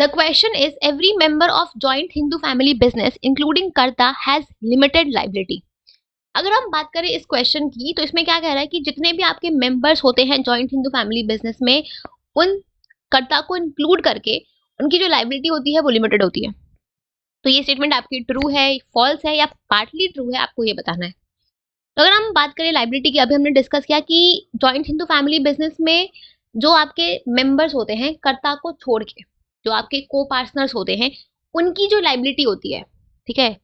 The question is every member of joint Hindu family business including कर्ता has limited liability. अगर हम बात करें इस क्वेश्चन की तो इसमें क्या कह रहा है कि जितने भी आपके मेंबर्स होते हैं जॉइंट हिंदू फैमिली बिजनेस में, उन कर्ता को इंक्लूड करके उनकी जो लाइबिलिटी होती है वो लिमिटेड होती है। तो ये स्टेटमेंट आपकी ट्रू है, फॉल्स है या पार्टली ट्रू है, आपको ये बताना है। तो अगर हम बात करें लाइबिलिटी की, अभी हमने डिस्कस किया कि जॉइंट हिंदू फैमिली बिजनेस में जो आपके मेंबर्स होते हैं कर्ता को छोड़ के, जो आपके को पार्टनर्स होते हैं, उनकी जो लाइबिलिटी होती है, ठीक है,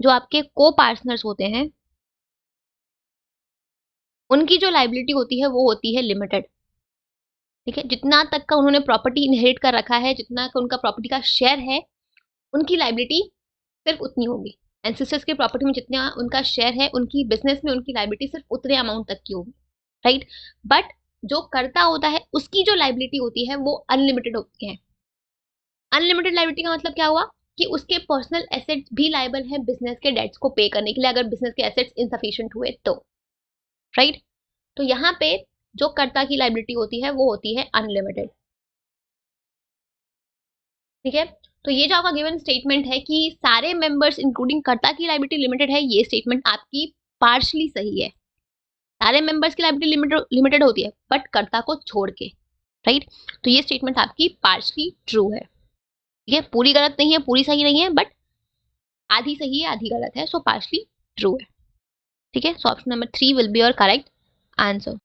जो आपके को पार्टनर्स होते हैं उनकी जो लाइबिलिटी होती है वो होती है लिमिटेड। ठीक है, जितना तक का उन्होंने प्रॉपर्टी इनहेरिट कर रखा है, जितना का उनका प्रॉपर्टी का शेयर है, उनकी लाइबिलिटी सिर्फ उतनी होगी। एंसेस्टर्स के प्रॉपर्टी में जितना उनका शेयर है, उनकी बिजनेस में उनकी लाइबिलिटी सिर्फ उतने अमाउंट तक की होगी, राइट। बट जो कर्ता होता है उसकी जो लाइबिलिटी होती है वो अनलिमिटेड होती है। अनलिमिटेड लाइबिलिटी का मतलब क्या हुआ कि उसके पर्सनल एसेट्स भी लायबल है बिजनेस के डेट्स को पे करने के लिए, अगर बिजनेस के एसेट्स इनसफिशिएंट हुए तो, राइट। तो यहाँ पे जो कर्ता की लाइबिलिटी होती है वो होती है अनलिमिटेड। ठीक है, तो ये जो आपका गिवन स्टेटमेंट है कि सारे मेंबर्स इंक्लूडिंग कर्ता की लाइबिलिटी लिमिटेड है, ये स्टेटमेंट आपकी पार्शली सही है। सारे मेंबर्स की लाइबिलिटी लिमिटेड होती है बट कर्ता को छोड़ के, राइट। तो ये स्टेटमेंट आपकी पार्शली ट्रू है। ठीक है, पूरी गलत नहीं है, पूरी सही नहीं है, बट आधी सही है आधी गलत है, सो पार्शली ट्रू है। ठीक है, so option number 3 will be your correct answer.